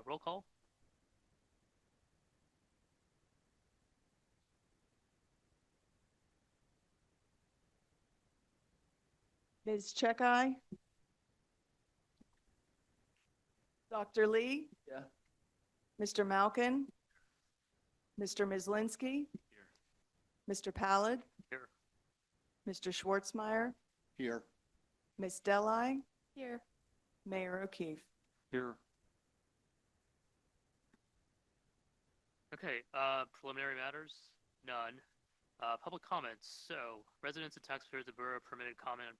Roll call. Ms. Checkeye? Dr. Lee? Yeah. Mr. Malkin? Mr. Mislinski? Here. Mr. Pallad? Here. Mr. Schwartzmeyer? Here. Ms. Delai? Here. Mayor O'Keefe? Here. Okay, preliminary matters? None. Public comments. So, residents and taxpayers of the borough are permitted comment on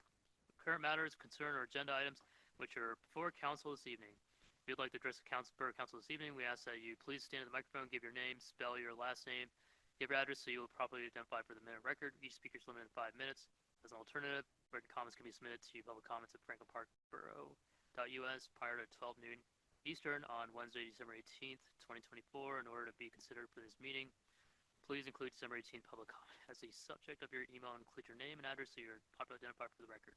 current matters, concern, or agenda items which are before council this evening. If you'd like to address the borough council this evening, we ask that you please stand at the microphone, give your name, spell your last name, give your address so you will properly identify for the minute record. Each speaker is limited to 5 minutes. As an alternative, written comments can be submitted to public comments at franklinparkborough.us prior to 12 noon Eastern on Wednesday, December 18th, 2024. In order to be considered for this meeting, please include December 18th public comment as the subject of your email and include your name and address so you're properly identified for the record.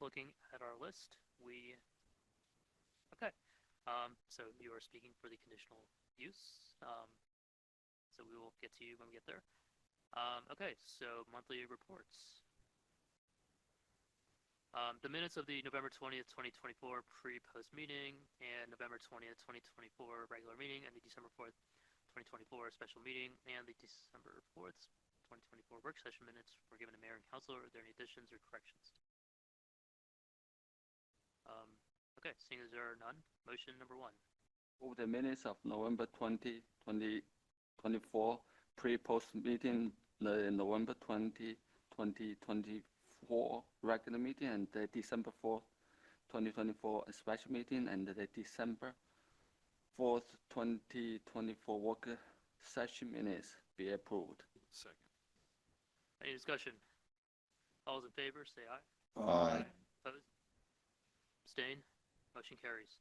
Looking at our list, so you are speaking for the conditional use. So we will get to you when we get there. Okay, so monthly reports. The minutes of the November 20th, 2024 pre-post meeting and November 20th, 2024 regular meeting and the December 4th, 2024 special meeting and the December 4th, 2024 work session minutes were given to mayor and council. Are there any additions or corrections? Okay, seeing as there are none, motion number 1. Move the minutes of November 20, 2024 pre-post meeting, the November 20, 2024 regular meeting, and the December 4th, 2024 special meeting, and the December 4th, 2024 work session minutes be approved. Second. Any discussion? All those in favor, say aye. Aye. Opposed? Abstain? Motion carries.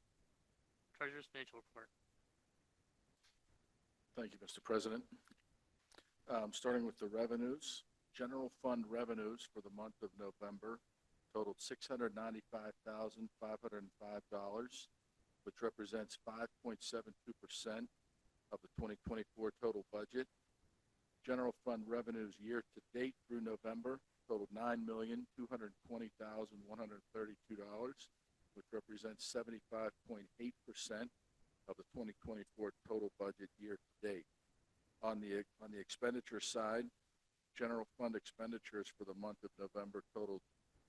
Treasurer's financial report. Thank you, Mr. President. Starting with the revenues, general fund revenues for the month of November totaled $695,505, which represents 5.72% of the 2024 total budget. General fund revenues year to date through November totaled $9,220,132, which represents 75.8% of the 2024 total budget year to date. On the expenditure side, general fund expenditures for the month of November totaled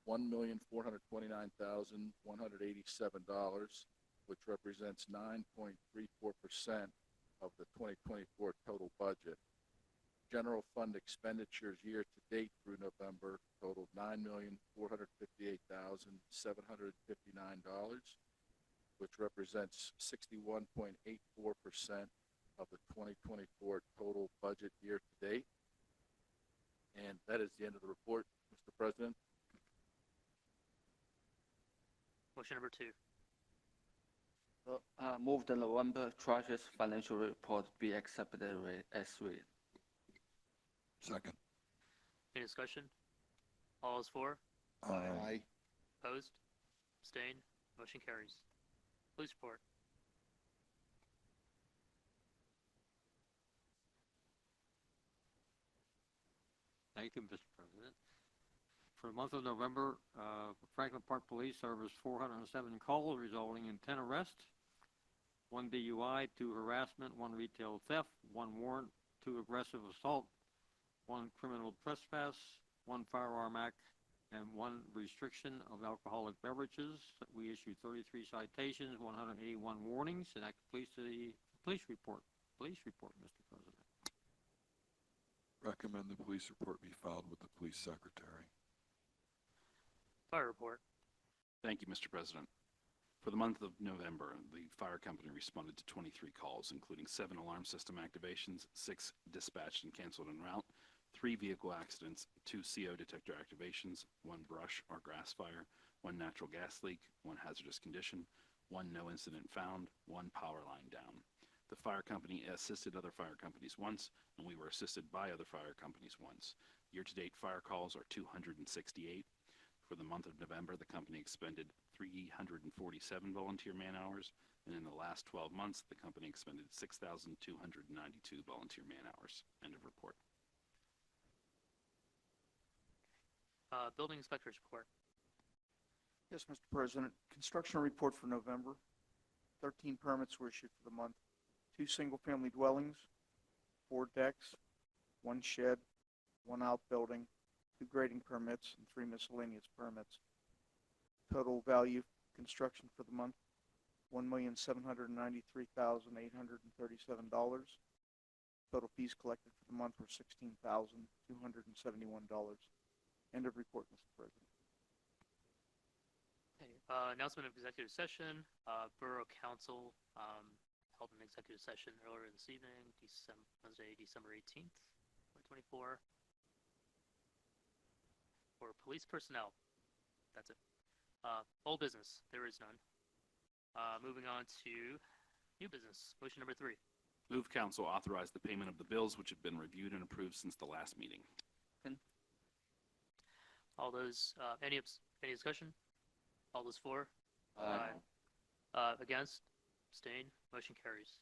$1,429,187, which represents 9.34% of the 2024 total budget. General fund expenditures year to date through November totaled $9,458,759, which represents 61.84% of the 2024 total budget year to date. And that is the end of the report, Mr. President. Motion number 2. Move the November Treasurer's financial report be accepted as read. Second. Any discussion? All is for? Aye. Opposed? Abstained? Motion carries. Police report. Thank you, Mr. President. For the month of November, Franklin Park Police serviced 407 calls, resulting in 10 arrests, 1 DUI, 2 harassment, 1 retail theft, 1 warrant, 2 aggressive assault, 1 criminal trespass, 1 firearm act, and 1 restriction of alcoholic beverages. We issued 33 citations, 181 warnings, and that completes the police report. Mr. President. Recommend the police report be filed with the police secretary. Fire report. Thank you, Mr. President. For the month of November, the fire company responded to 23 calls, including 7 alarm system activations, 6 dispatched and canceled en route, 3 vehicle accidents, 2 CO detector activations, 1 brush or grass fire, 1 natural gas leak, 1 hazardous condition, 1 no incident found, 1 power line down. The fire company assisted other fire companies once, and we were assisted by other fire companies once. Year-to-date fire calls are 268. For the month of November, the company expended 347 volunteer man-hours, and in the last 12 months, the company expended 6,292 volunteer man-hours. End of report. Building inspector's report. Yes, Mr. President. Construction report for November. 13 permits were issued for the month. 2 single-family dwellings, 4 decks, 1 shed, 1 outbuilding, 2 grading permits, and 3 miscellaneous permits. Total value construction for the month, $1,793,837. Total fees collected for the month were $16,271. End of report, Mr. President. Okay. Announcement of executive session. Borough Council held an executive session earlier this evening, Wednesday, December 18th, 2024, for police personnel. That's it. Old business, there is none. Moving on to new business. Motion number 3. Move council authorize the payment of the bills which have been reviewed and approved since the last meeting. All those, any discussion? All those for? Aye. Against? Abstain? Motion carries.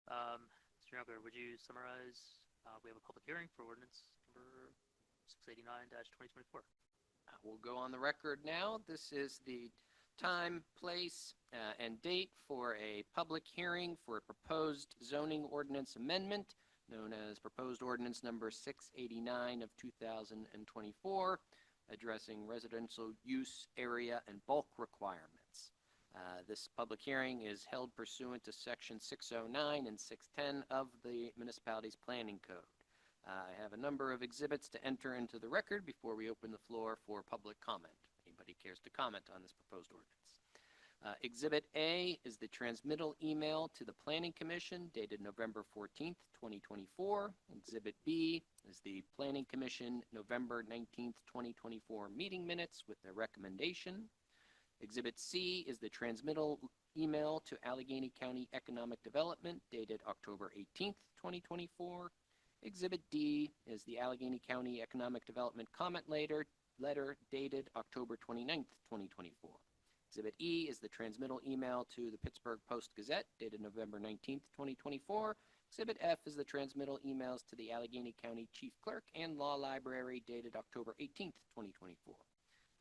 Mr. Younger, would you summarize? We have a public hearing for ordinance number 689-2024. We'll go on the record now. This is the time, place, and date for a public hearing for a proposed zoning ordinance amendment known as proposed ordinance number 689 of 2024, addressing residential use area and bulk requirements. This public hearing is held pursuant to section 609 and 610 of the municipality's planning code. I have a number of exhibits to enter into the record before we open the floor for public comment. Anybody cares to comment on this proposed ordinance? Exhibit A is the transmittal email to the Planning Commission dated November 14th, 2024. Exhibit B is the Planning Commission November 19th, 2024 meeting minutes with their recommendation. Exhibit C is the transmittal email to Allegheny County Economic Development dated October 18th, 2024. Exhibit D is the Allegheny County Economic Development comment letter dated October 29th, 2024. Exhibit E is the transmittal email to the Pittsburgh Post-Gazette dated November 19th, 2024. Exhibit F is the transmittal emails to the Allegheny County Chief Clerk and Law Library dated October 18th, 2024.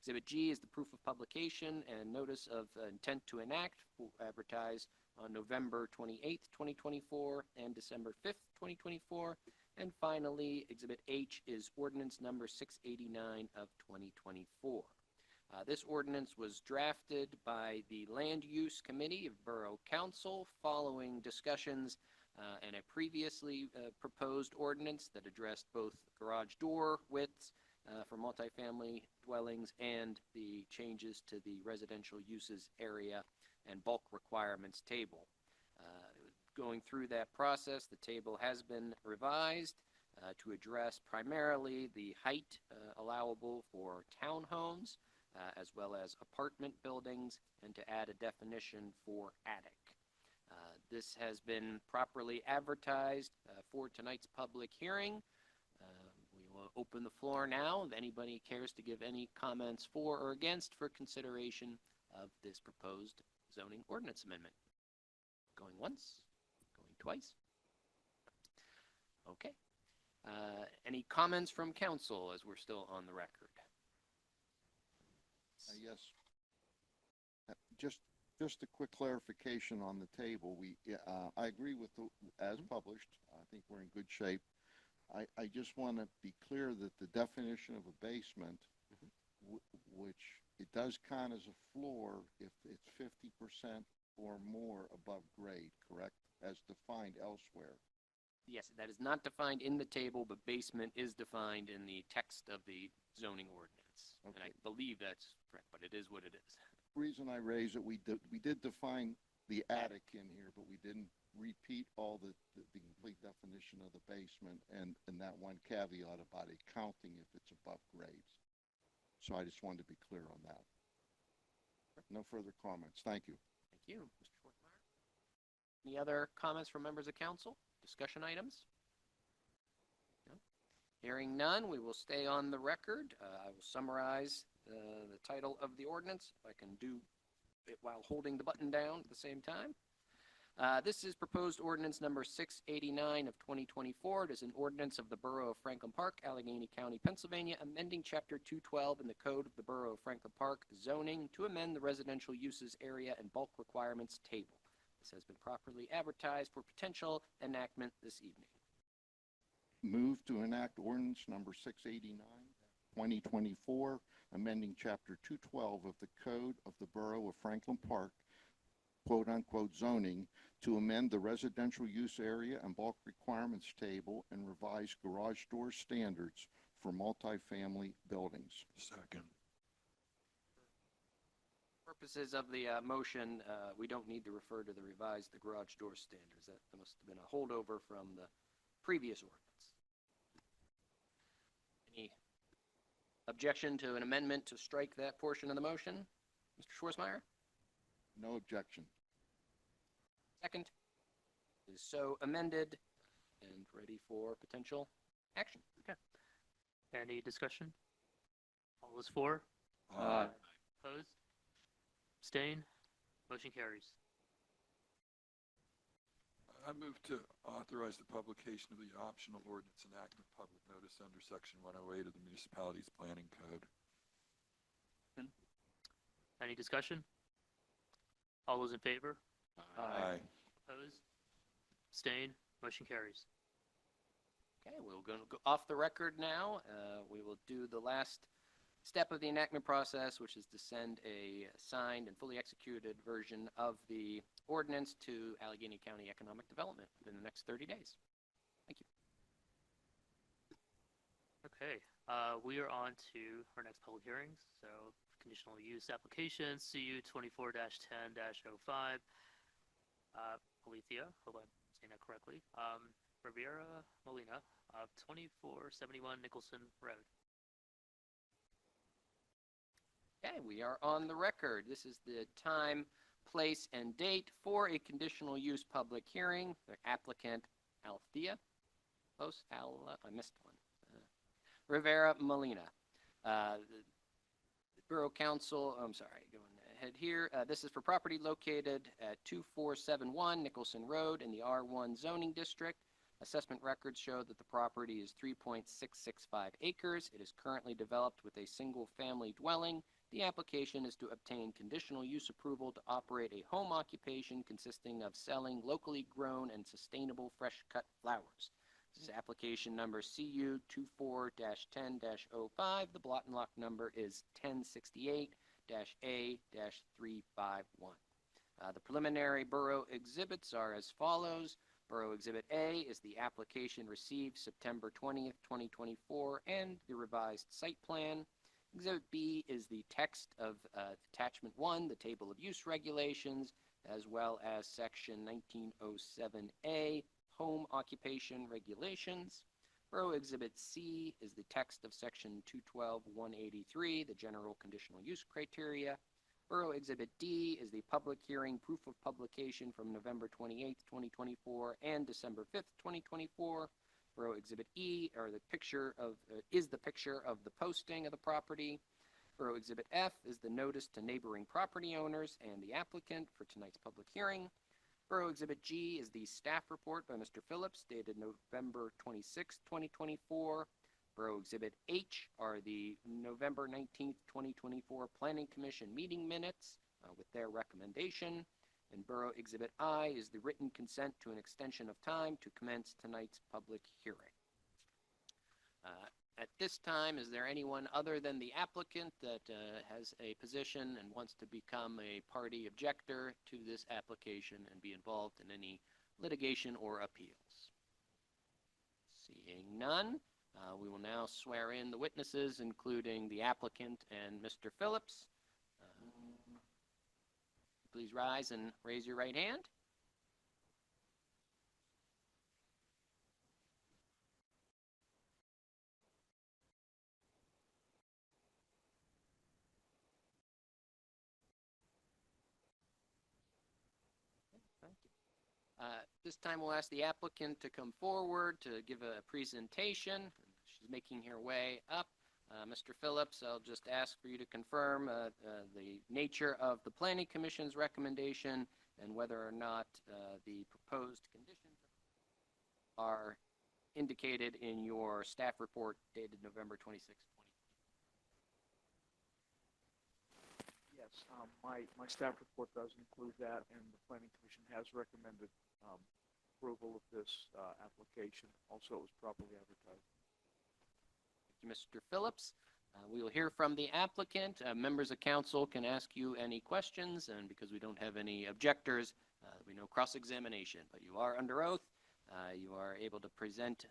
Exhibit G is the proof of publication and notice of intent to enact, advertised on November 28th, 2024 and December 5th, 2024. And finally, Exhibit H is ordinance number 689 of 2024. This ordinance was drafted by the Land Use Committee of Borough Council following discussions and a previously proposed ordinance that addressed both garage door widths for multifamily dwellings and the changes to the residential uses area and bulk requirements table. Going through that process, the table has been revised to address primarily the height allowable for townhomes, as well as apartment buildings, and to add a definition for attic. This has been properly advertised for tonight's public hearing. We will open the floor now if anybody cares to give any comments for or against for consideration of this proposed zoning ordinance amendment. Going once, going twice. Okay. Any comments from council as we're still on the record? Yes. Just a quick clarification on the table. I agree with as published. I think we're in good shape. I just want to be clear that the definition of a basement, which it does count as a floor if it's 50% or more above grade, correct? As defined elsewhere. Yes, that is not defined in the table, but basement is defined in the text of the zoning ordinance. Okay. And I believe that's correct, but it is what it is. Reason I raise it, we did define the attic in here, but we didn't repeat all the complete definition of the basement and that one caveat about it counting if it's above grades. So I just wanted to be clear on that. No further comments. Thank you. Thank you, Mr. Schwartzmeyer. Any other comments from members of council? Discussion items? No? Hearing none, we will stay on the record. I will summarize the title of the ordinance, if I can do it while holding the button down at the same time. This is proposed ordinance number 689 of 2024. It is an ordinance of the Borough of Franklin Park, Allegheny County, Pennsylvania, amending Chapter 212 in the Code of the Borough of Franklin Park, zoning to amend the residential uses area and bulk requirements table. This has been properly advertised for potential enactment this evening. Move to enact ordinance number 689, 2024, amending Chapter 212 of the Code of the Borough of Franklin Park, quote-unquote zoning, to amend the residential use area and bulk requirements table and revise garage door standards for multifamily buildings. Second. Purposes of the motion, we don't need to refer to the revised garage door standards. That must have been a holdover from the previous ordinance. Any objection to an amendment to strike that portion of the motion? Mr. Schwarzmeyer? No objection. Second. It is so amended and ready for potential action. Any discussion? All those for? Aye. Opposed? Abstain? Motion carries. I move to authorize the publication of the optional ordinance enactment public notice under Section 108 of the Municipalities Planning Code. Any discussion? All those in favor? Aye. Opposed? Abstain? Motion carries. Okay, we're going to go off the record now. We will do the last step of the enactment process, which is to send a signed and fully executed version of the ordinance to Allegheny County Economic Development within the next 30 days. Thank you. Okay, we are on to our next public hearings. So, conditional use application, CU 24-10-05. Alethea, hope I'm saying that correctly. Rivera Molina of 2471 Nicholson Road. Okay, we are on the record. This is the time, place, and date for a conditional use public hearing. The applicant, Alethea. I missed one. Rivera Molina. The Borough Council, I'm sorry, going ahead here. This is for property located at 2471 Nicholson Road in the R1 zoning district. Assessment records show that the property is 3.665 acres. It is currently developed with a single-family dwelling. The application is to obtain conditional use approval to operate a home occupation consisting of selling locally grown and sustainable fresh-cut flowers. This is application number CU 24-10-05. The blot and lock number is 1068-A-351. The preliminary Borough exhibits are as follows. Borough Exhibit A is the application received September 20th, 2024, and the revised site plan. Exhibit B is the text of Attachment 1, the Table of Use Regulations, as well as Section 1907A, Home Occupation Regulations. Borough Exhibit C is the text of Section 212-183, the General Conditional Use Criteria. Borough Exhibit D is the public hearing proof of publication from November 28th, 2024 and December 5th, 2024. Borough Exhibit E is the picture of the posting of the property. Borough Exhibit F is the notice to neighboring property owners and the applicant for tonight's public hearing. Borough Exhibit G is the staff report by Mr. Phillips dated November 26, 2024. Borough Exhibit H are the November 19th, 2024 Planning Commission meeting minutes with their recommendation. And Borough Exhibit I is the written consent to an extension of time to commence tonight's public hearing. At this time, is there anyone other than the applicant that has a position and wants to become a party objector to this application and be involved in any litigation or appeals? Seeing none, we will now swear in the witnesses, including the applicant and Mr. Phillips. Please rise and raise your right hand. Thank you. This time we'll ask the applicant to come forward to give a presentation. She's making her way up. Mr. Phillips, I'll just ask for you to confirm the nature of the Planning Commission's recommendation and whether or not the proposed conditions are indicated in your staff report dated November 26, 2020. Yes, my staff report does include that, and the planning commission has recommended, approval of this, application. Also, it was properly advertised. Thank you, Mr. Phillips. We will hear from the applicant. Members of council can ask you any questions, and because we don't have any objectors, we know cross-examination, but you are under oath. You are able to present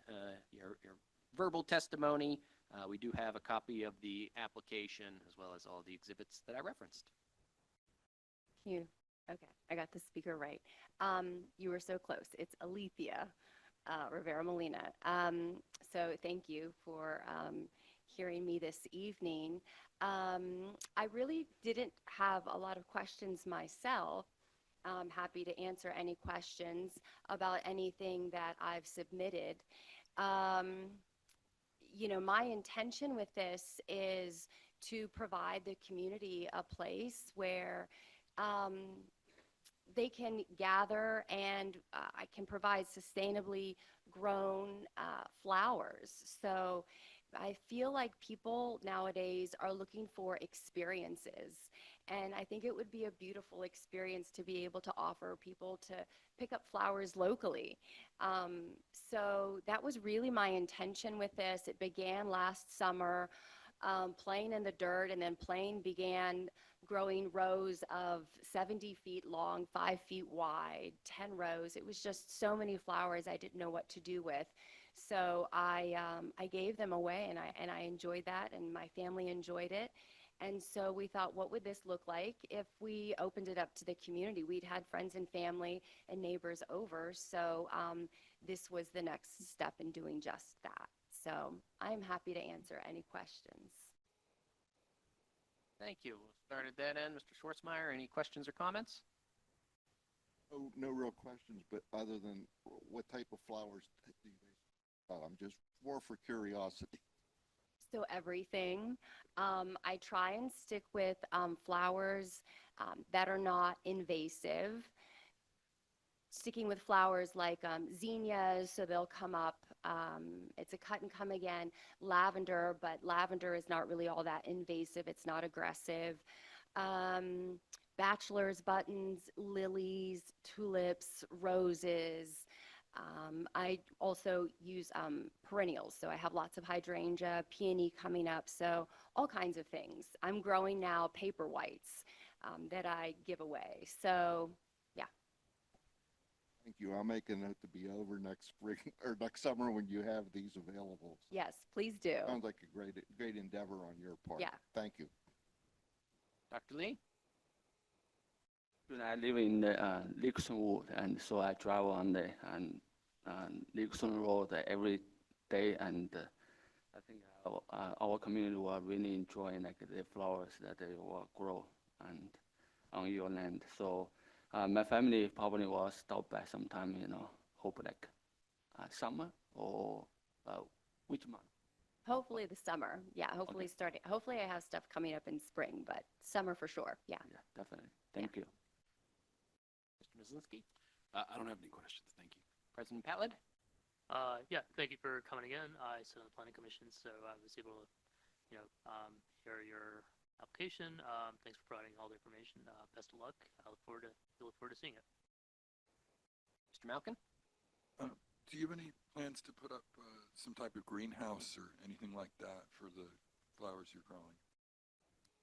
your verbal testimony. We do have a copy of the application as well as all the exhibits that I referenced. You. Okay, I got the speaker right. You were so close. It's Alethea Rivera Molina. So thank you for hearing me this evening. I really didn't have a lot of questions myself. I'm happy to answer any questions about anything that I've submitted. You know, my intention with this is to provide the community a place where they can gather, and I can provide sustainably grown flowers. So I feel like people nowadays are looking for experiences, and I think it would be a beautiful experience to be able to offer people to pick up flowers locally. So that was really my intention with this. It began last summer, playing in the dirt, and then playing began growing rows of 70 feet long, 5 feet wide, 10 rows. It was just so many flowers I didn't know what to do with. So I gave them away, and I enjoyed that, and my family enjoyed it. And so we thought, what would this look like if we opened it up to the community? We'd had friends and family and neighbors over, so this was the next step in doing just that. So I'm happy to answer any questions. Thank you. We'll start at that end. Mr. Schwartzmeyer, any questions or comments? Oh, no real questions, but other than what type of flowers do you guys, I'm just more for curiosity. So everything. I try and stick with flowers that are not invasive. Sticking with flowers like zinnias, so they'll come up. It's a cut and come again. Lavender, but lavender is not really all that invasive. It's not aggressive. Bachelor's buttons, lilies, tulips, roses. I also use perennials, so I have lots of hydrangea, peony coming up, so all kinds of things. I'm growing now paper whites that I give away, so yeah. Thank you. I'll make a note to be over next spring or next summer when you have these available. Yes, please do. Sounds like a great endeavor on your part. Yeah. Thank you. Dr. Lee? I live in the Nixonwood, and so I drive on the Nixon Road every day, and I think our community will really enjoy like the flowers that they will grow and on your land. So my family probably will stop by sometime, hope like summer or which month? Hopefully the summer. Yeah, hopefully starting. Hopefully I have stuff coming up in spring, but summer for sure. Yeah. Yeah, definitely. Thank you. Mr. Mislinski? I don't have any questions. Thank you. President Patlid? Yeah, thank you for coming again. I sit on the planning commission, so I was able to, hear your application. Thanks for providing all the information. Best of luck. I look forward to seeing it. Mr. Malkin? Do you have any plans to put up some type of greenhouse or anything like that for the flowers you're growing?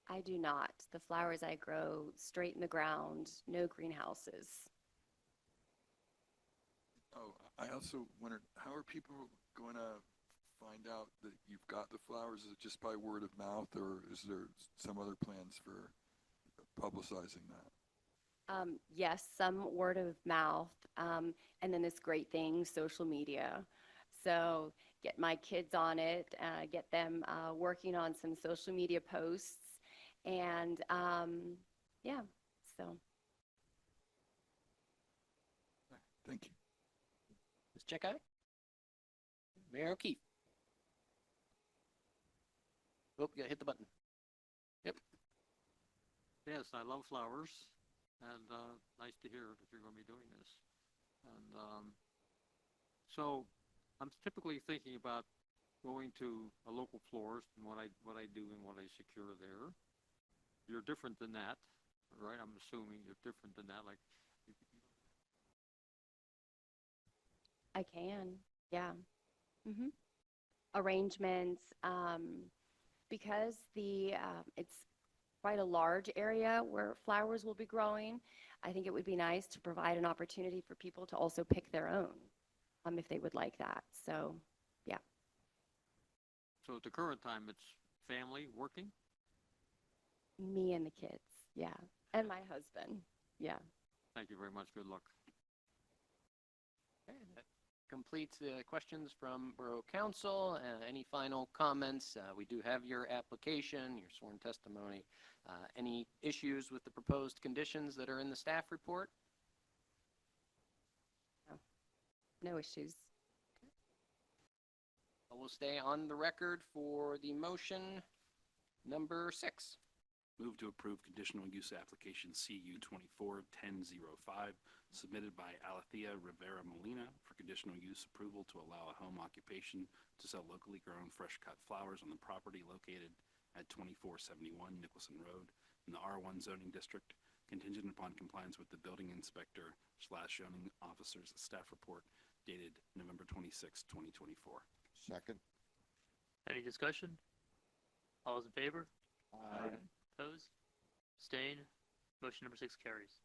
I do not. The flowers I grow straight in the ground, no greenhouses. Oh, I also wondered, how are people going to find out that you've got the flowers? Is it just by word of mouth, or is there some other plans for publicizing that? Yes, some word of mouth, and then this great thing, social media. So get my kids on it, get them working on some social media posts, and yeah, so. Thank you. Ms. Chekai? Mayor O'Keefe? Oh, yeah, hit the button. Yes, I love flowers, and nice to hear that you're going to be doing this. And so I'm typically thinking about going to a local florist and what I do and what I secure there. You're different than that, right? I'm assuming you're different than that. Like, I can, yeah. hmm Arrangements, because it's quite a large area where flowers will be growing. I think it would be nice to provide an opportunity for people to also pick their own, if they would like that. So, yeah. so at the current time, it's family working. Me and the kids, yeah, and my husband, yeah. Thank you very much. Good luck. Okay, that completes the questions from Borough Council. Any final comments? We do have your application, your sworn testimony. Any issues with the proposed conditions that are in the staff report? No issues. We'll stay on the record for the motion number 6. Move to approve conditional use application CU 24-1005 submitted by Alethea Rivera Molina for conditional use approval to allow a home occupation to sell locally grown fresh cut flowers on the property located at 2471 Nicholson Road in the R1 zoning district, contingent upon compliance with the building inspector / zoning officer's staff report dated November 26, 2024. Second. Any discussion? All those in favor? Aye. Opposed? Abstain? Motion number 6 carries.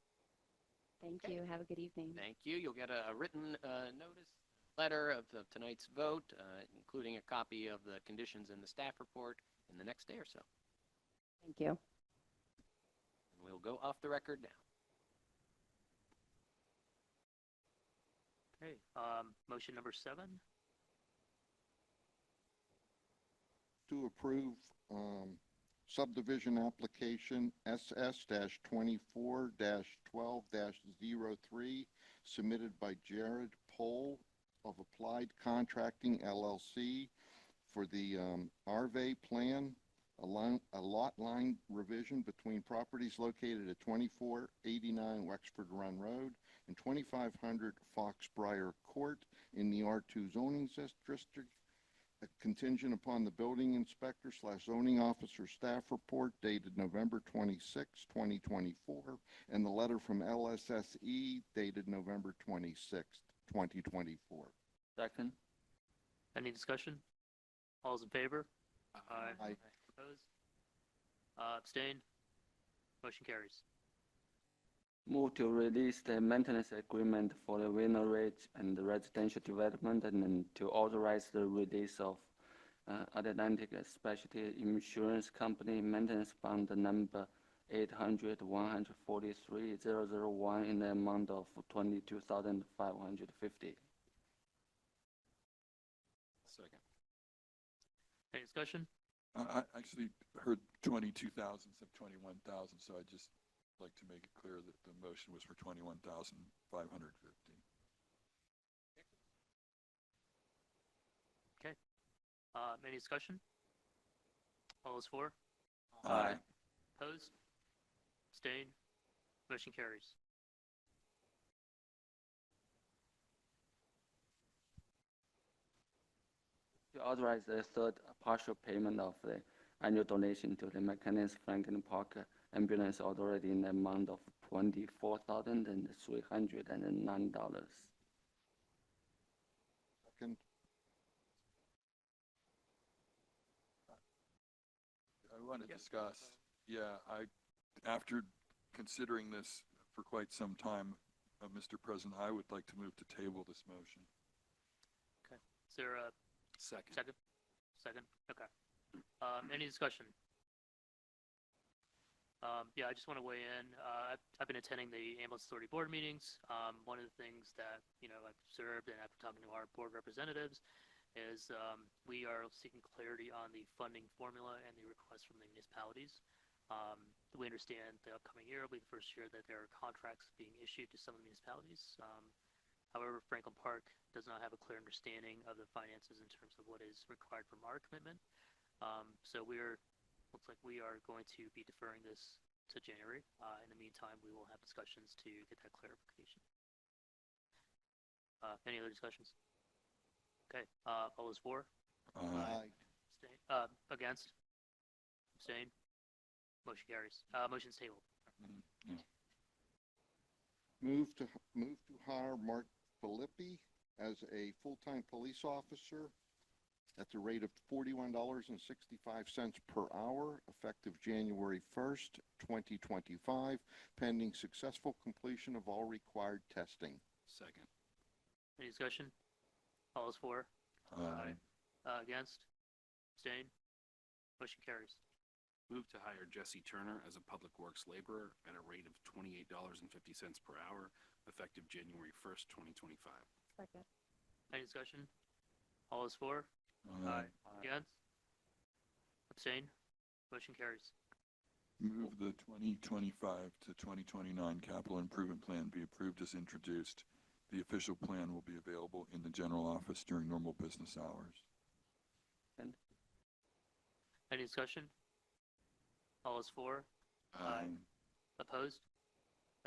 Thank Okay. you. Have a good evening. Thank you. You'll get a written notice, letter of tonight's vote, including a copy of the conditions in the staff report in the next day or so. Thank you. And we'll go off the record now. Okay, motion number 7. To approve subdivision application SS-24-12-03 submitted by Jared Pohl of Applied Contracting LLC for the RV plan, a lot line revision between properties located at 2489 Wexford Run Road and 2500 Foxbriar Court in the R2 zoning district, contingent upon the building inspector / zoning officer staff report dated November 26, 2024, and the letter from LSSE dated November 26, 2024. Second. Any discussion? All those in favor? Aye. Aye. Opposed? Abstain? Motion carries. Move to release the maintenance agreement for the Winner Ridge and the residential development and then to authorize the release of Atlantic Specialty Insurance Company maintenance bond number 800-143-001 in the amount of $22,550. Second. Any discussion? I actually heard 22,000 instead of 21,000, so I just like to make it clear that the motion was for 21,550. Okay. Any discussion? All those for? Aye. Opposed? Abstain? Motion carries. To authorize the third partial payment of the annual donation to the McKinney's Franklin Park Ambulance Authority in the amount of $24,309. Second. I want to discuss, after considering this for quite some time, Mr. President, I would like to move to table this motion. Okay. Is there a Second. second? Second? Okay. Any discussion? Yeah, I just want to weigh in. I've been attending the Ambulance Authority board meetings. One of the things that, I've observed and after talking to our board representatives is we are seeking clarity on the funding formula and the requests from the municipalities. We understand the upcoming year will be the first year that there are contracts being issued to some of the municipalities. However, Franklin Park does not have a clear understanding of the finances in terms of what is required from our commitment. So looks like we are going to be deferring this to January. In the meantime, we will have discussions to get that clarification. Any other discussions? Okay, all those for? Aye. Abstain, against? Abstain? Motion carries. Motion's tabled. Move to hire Mark Filippi as a full-time police officer at the rate of $41.65 per hour, effective January 1st, 2025, pending successful completion of all required testing. Second. Any discussion? All those for? Aye. Against? Abstain? Motion carries. Move to hire Jesse Turner as a Public Works laborer at a rate of $28.50 per hour, effective January 1st, 2025. Second. Any discussion? All those for? Aye. Against? Abstain? Motion carries. Move the 2025 to 2029 capital improvement plan be approved as introduced. The official plan will be available in the general office during normal business hours. Any discussion? All those for? Aye. Opposed?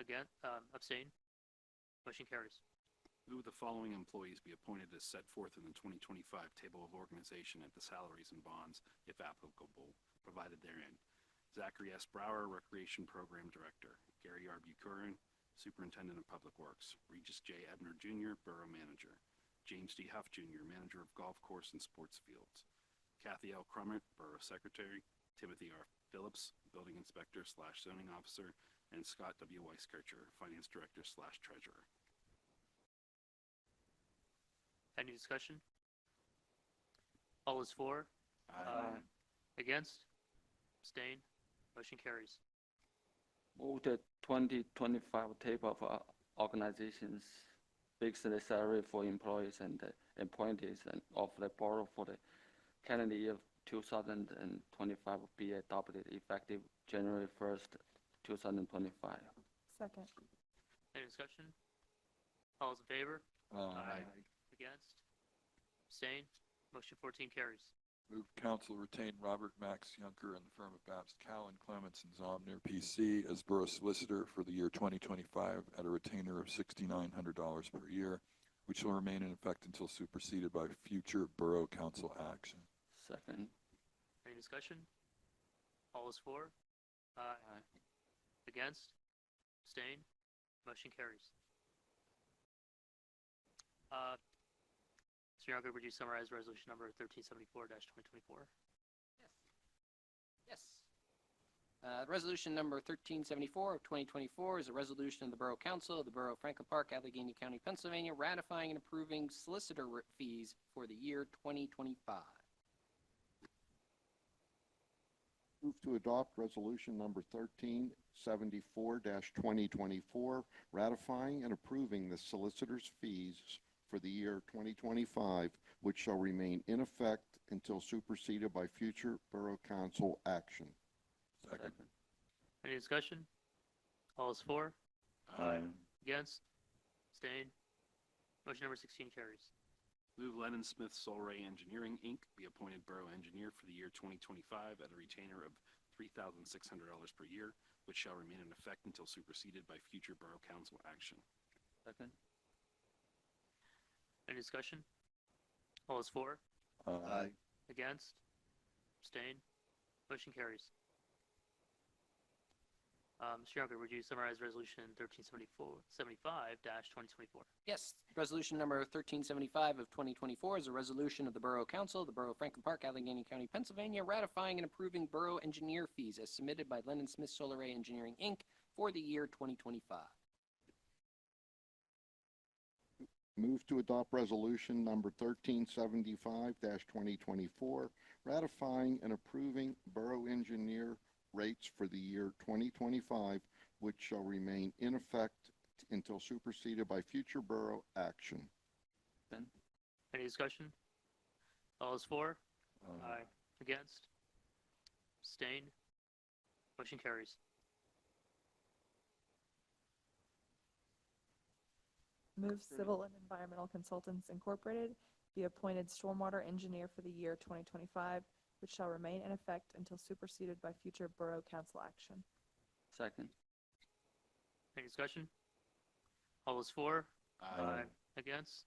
Against? Abstain? Motion carries. Move the following employees be appointed as set forth in the 2025 Table of Organization at the salaries and bonds, if applicable, provided therein. Zachary S. Brower, Recreation Program Director. Gary R. Buchanan, Superintendent of Public Works. Regis J. Ebner Jr., Borough Manager. James D. Huff Jr., Manager of Golf Course and Sports Fields. Kathy L. Crummett, Borough Secretary. Timothy R. Phillips, Building Inspector/Zoning Officer. And Scott W. Weiskircher, Finance Director/Treasurer. Any discussion? All those for? Aye. Against? Abstain? Motion carries. Move the 2025 table of organizations, fix the salary for employees and appointees and of the borough for the calendar year 2025 be adopted effective January 1st, 2025. Second. Any discussion? All those in favor? Aye. Against? Abstain? Motion 14 carries. Move council retain Robert Max Yunker and the firm of Babst, Cowan, Clements, and Zomner, P.C. as borough solicitor for the year 2025 at a retainer of $6,900 per year, which will remain in effect until superseded by future borough council action. Second. Any discussion? All those for? Aye. Against? Abstain? Motion carries. Mr. Younger, would you summarize resolution number 1374-2024? Yes. Resolution number 1374 of 2024 is a resolution of the Borough Council of the Borough of Franklin Park, Allegheny County, Pennsylvania, ratifying and approving solicitor fees for the year 2025. Move to adopt resolution number 1374-2024, ratifying and approving the solicitor's fees for the year 2025, which shall remain in effect until superseded by future borough council action. Second. Any discussion? All those for? Aye. Against? Abstain? Motion number 16 carries. Move Lennon Smith Solray Engineering, Inc. be appointed Borough Engineer for the year 2025 at a retainer of $3,600 per year, which shall remain in effect until superseded by future Borough Council action. Second. Any discussion? All those for? Aye. Against? Abstain? Motion carries. Mr. Younger, would you summarize resolution 1375-2024? Yes. Resolution number 1375 of 2024 is a resolution of the Borough Council of the Borough of Franklin Park, Allegheny County, Pennsylvania, ratifying and approving borough engineer fees as submitted by Lennon Smith Solray Engineering, Inc. for the year 2025. Move to adopt resolution number 1375-2024, ratifying and approving borough engineer rates for the year 2025, which shall remain in effect until superseded by future borough action. Any discussion? All those for? Aye. Against? Abstain? Motion carries. Move Civil and Environmental Consultants Incorporated be appointed stormwater engineer for the year 2025, which shall remain in effect until superseded by future Borough Council action. Second. Any discussion? All those for? Aye. Against?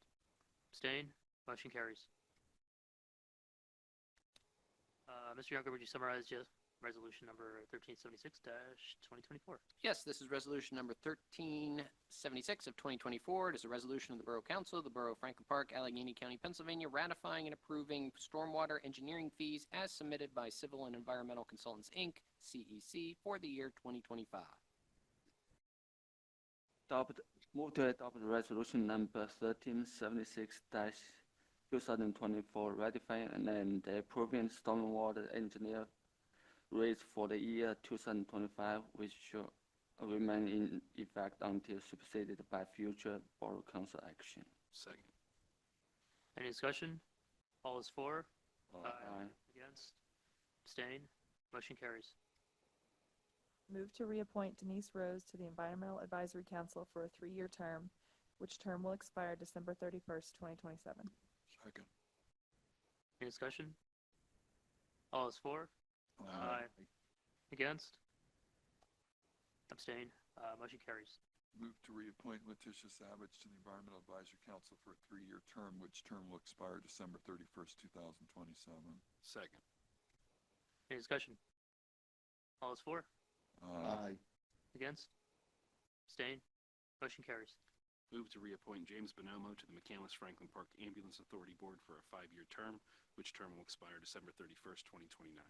Abstain? Motion carries. Mr. Younger, would you summarize just resolution number 1376-2024? Yes, this is resolution number 1376 of 2024. It is a resolution of the Borough Council of the Borough of Franklin Park, Allegheny County, Pennsylvania, ratifying and approving stormwater engineering fees as submitted by Civil and Environmental Consultants, Inc., CEC, for the year 2025. Move to adopt resolution number 1376-2024, ratifying and approving stormwater engineer rates for the year 2025, which shall remain in effect until superseded by future Borough Council action. Second. Any discussion? All those for? Aye. Against? Abstain? Motion carries. Move to reappoint Denise Rose to the Environmental Advisory Council for a 3-year term, which term will expire December 31st, 2027. Second. Any discussion? All those for? Against? Abstain? Motion carries. Move to reappoint Letitia Savage to the Environmental Advisory Council for a 3-year term, which term will expire December 31st, 2027. Second. Any discussion? All those for? Aye. Against? Abstain? Motion carries. Move to reappoint James Bonomo to the McCandless Franklin Park Ambulance Authority Board for a 5-year term, which term will expire December 31st, 2029.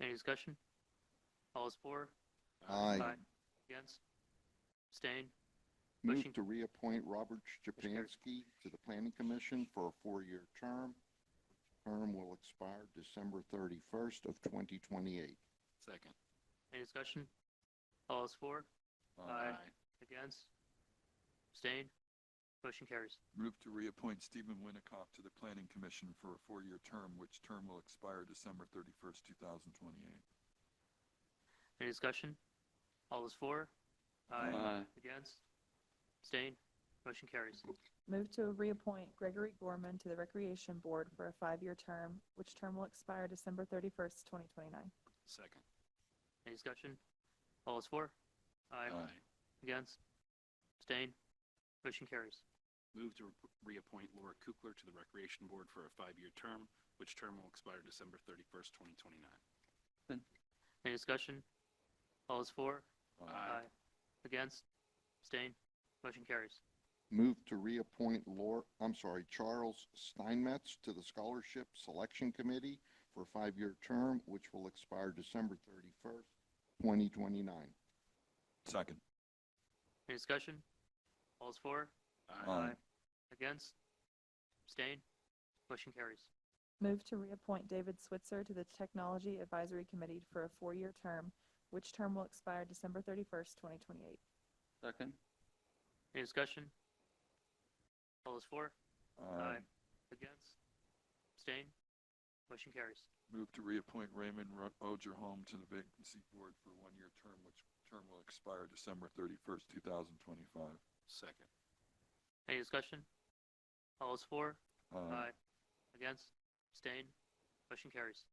Any discussion? All those for? Aye. Against? Abstain? Move Motion- to reappoint Robert carries. Szczepanski to the Planning Commission for a 4-year term. Term will expire December 31st of 2028. Second. Any discussion? All those for? Against? Abstain? Motion carries. Move to reappoint Stephen Winnicott to the Planning Commission for a 4-year term, which term will expire December 31st, 2028. Any discussion? All those for? Aye. Against? Abstain? Motion carries. Move to reappoint Gregory Gorman to the Recreation Board for a 5-year term, which term will expire December 31st, 2029. Second. Any discussion? All those for? Against? Abstain? Motion carries. Move to reappoint Laura Kukler to the Recreation Board for a 5-year term, which term will expire December 31st, 2029. Any discussion? All those for? Against? Abstain? Motion carries. Move to reappoint Charles Steinmetz to the Scholarship Selection Committee for a 5-year term, which will expire December 31st, 2029. Second. Any discussion? All those for? Against? Abstain? Motion carries. Move to reappoint David Switzer to the Technology Advisory Committee for a 4-year term, which term will expire December 31st, 2028. Second. Any discussion? All those for? Against? Abstain? Motion carries. Move to reappoint Raymond Ogerholm to the Vacancy Board for a 1-year term, which term will expire December 31st, 2025. Second. Any discussion? All those for? Aye. Against? Abstain? Motion carries.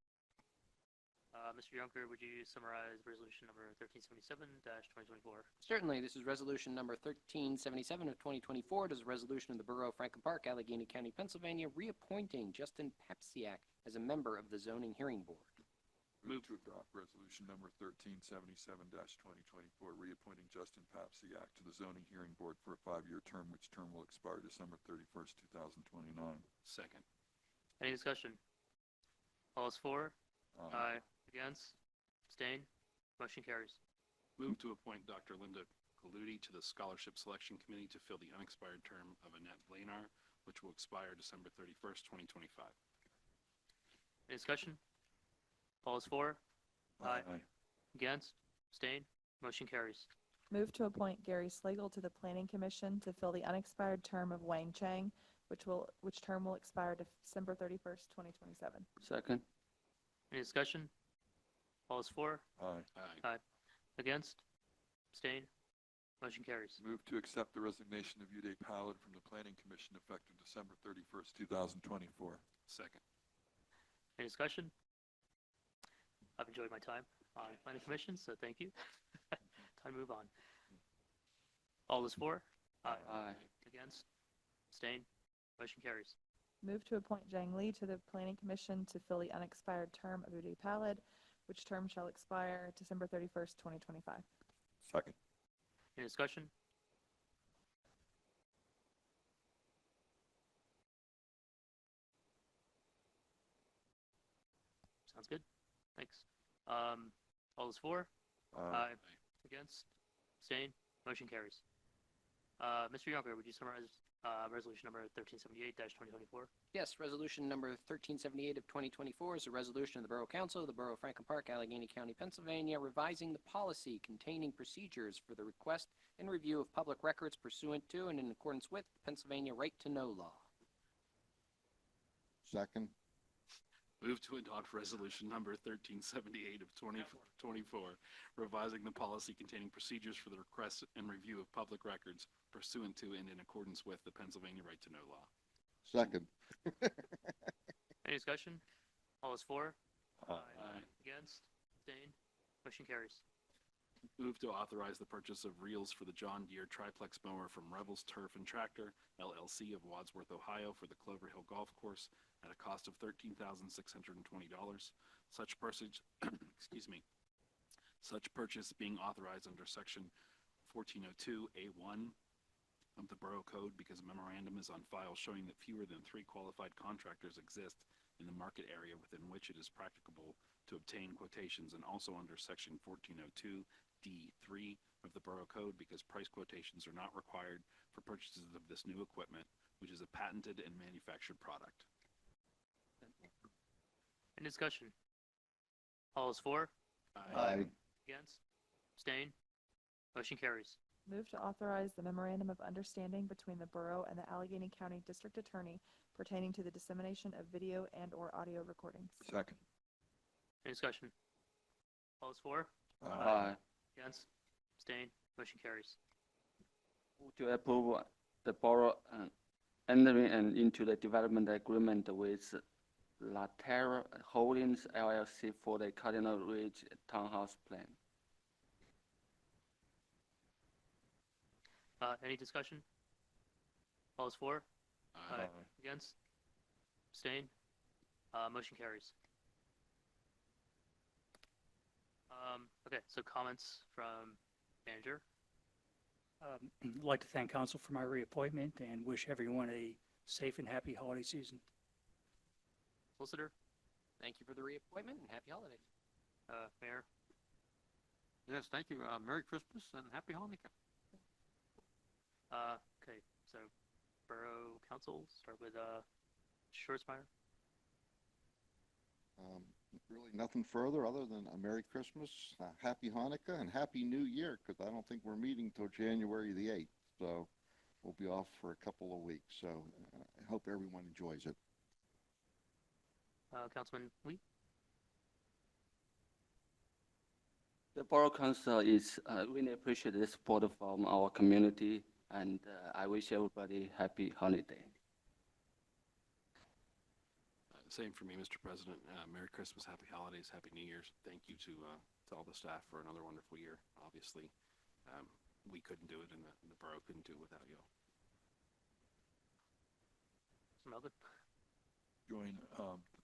Mr. Junker, would you summarize resolution number 1377-2024? Certainly, this is resolution number 1377 of 2024. It is a resolution of the Borough of Franklin Park, Allegheny County, Pennsylvania, reappointing Justin Papsiak as a member of the Zoning Hearing Board. Move to adopt resolution number 1377-2024, reappointing Justin Papsiak to the Zoning Hearing Board for a 5-year term, which term will expire December 31st, 2029. Second. Any discussion? All those for? Against? Abstain? Motion carries. Move to appoint Dr. Linda Galudi to the Scholarship Selection Committee to fill the unexpired term of Annette Blanar, which will expire December 31st, 2025. Any discussion? All those for? Against? Abstain? Motion carries. Move to appoint Gary Slagle to the Planning Commission to fill the unexpired term of Wang Chang, which term will expire December 31st, 2027. Second. Any discussion? All those for? Against? Abstain? Motion carries. Move to accept the resignation of Uday Pallad from the Planning Commission effective December 31st, 2024. Second. Any discussion? I've enjoyed my time on planning commission, so thank you. Time to move on. All those for? Aye. Against? Abstain? Motion carries. Move to appoint Jang Lee to the Planning Commission to fill the unexpired term of Uday Palad, which term shall expire December 31st, 2025. Second. Any discussion? Sounds good. Thanks. All those for? Aye. Against? Abstain? Motion carries. Mr. Yonker, would you summarize resolution number 1378-2024? Yes, resolution number 1378 of 2024 is a resolution of the Borough Council of the Borough of Franklin Park, Allegheny County, Pennsylvania, revising the policy containing procedures for the request and review of public records pursuant to and in accordance with the Pennsylvania Right to Know law. Second. Move to adopt resolution number 1378 of 2024, revising the policy containing procedures for the request and review of public records pursuant to and in accordance with the Pennsylvania Right to Know law. Second. Any discussion? All those for? Aye. Against? Abstain? Motion carries. Move to authorize the purchase of reels for the John Deere triplex mower from Rebels Turf and Tractor, LLC of Wadsworth, Ohio, for the Clover Hill Golf Course at a cost of $13,620. Such purchase, such purchase being authorized under Section 1402A1 of the Borough Code because a memorandum is on file showing that fewer than 3 qualified contractors exist in the market area within which it is practicable to obtain quotations, and also under Section 1402D3 of the Borough Code because price quotations are not required for purchases of this new equipment, which is a patented and manufactured product. Any discussion? All those for? Aye. Against? Abstain? Motion carries. Move to authorize the memorandum of understanding between the Borough and the Allegheny County District Attorney pertaining to the dissemination of video and/or audio recordings. Second. Any discussion? All those for? Aye. Against? Abstain? Motion carries. Move to approve the Borough entering into the development agreement with Laterra Holdings LLC for the Cardinal Ridge Townhouse Plan. Any discussion? All those for? Aye. Against? Abstain? Motion carries. Okay, so comments from manager. I'd like to thank council for my reappointment and wish everyone a safe and happy holiday season. Solicitor, Thank you for the reappointment and happy holidays. Mayor, Yes, thank you. Merry Christmas and Happy Hanukkah. okay, so Borough Council, start with Schwartzmeyer. Really nothing further other than a Merry Christmas, Happy Hanukkah, and Happy New Year, because I don't think we're meeting till January the 8th. So we'll be off for a couple of weeks. So I hope everyone enjoys it. Councilman Lee. The Borough Council is really appreciate the support from our community, and I wish everybody happy holiday. Same for me, Mr. President. Merry Christmas, Happy Holidays, Happy New Year's. Thank you to all the staff for another wonderful year. Obviously, we couldn't do it, and the borough couldn't do it without you all. Melvin. Join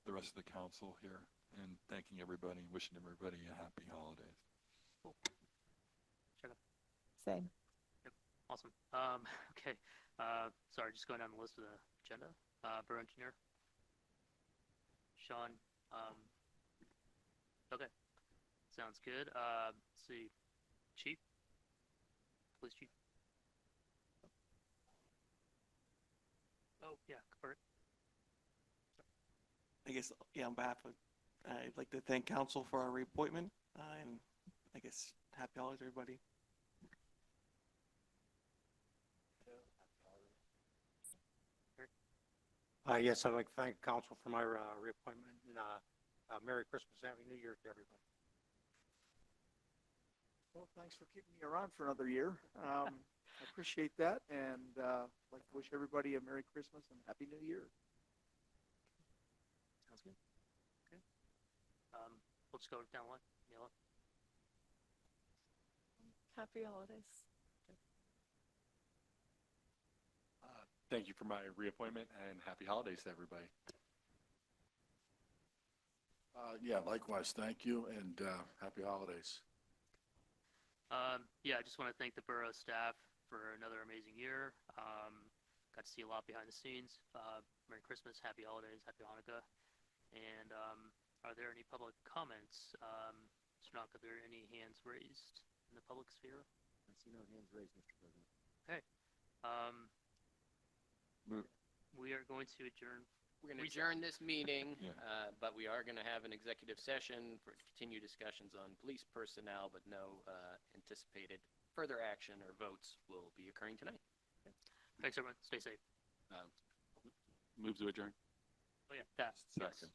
the rest of the council here in thanking everybody and wishing everybody a happy holidays. Cool. Check up. Same. Awesome. Okay. Sorry, just going down the list of the agenda. Borough Engineer. Sean. Okay. Sounds good. Let's see. Chief. Police Chief. Oh, yeah, go for it. I guess, yeah, on behalf of, I'd like to thank council for our reappointment, and I guess happy holidays, everybody. Yes, I'd like to thank council for my reappointment, and Merry Christmas and Happy New Year to everybody. Well, thanks for keeping me around for another year. I appreciate that, and I'd like to wish everybody a Merry Christmas and Happy New Year. Sounds good. We'll just go down the line. Yellow. Happy holidays. Thank you for my reappointment and happy holidays to everybody. Yeah, likewise, thank you, and happy holidays. Yeah, I just want to thank the borough staff for another amazing year. Got to see a lot behind the scenes. Merry Christmas, happy holidays, happy Hanukkah. And are there any public comments? Mr. Knock, are there any hands raised in the public sphere? I see no hands raised, Mr. President. Okay. Move. We are going to adjourn. We're going to Recess. adjourn this meeting, Yeah. but we are going to have an executive session for continued discussions on police personnel, but no anticipated further action or votes will be occurring tonight. Thanks, everyone. Stay safe. Move to adjourn. Oh, yeah, that. Yes. Second.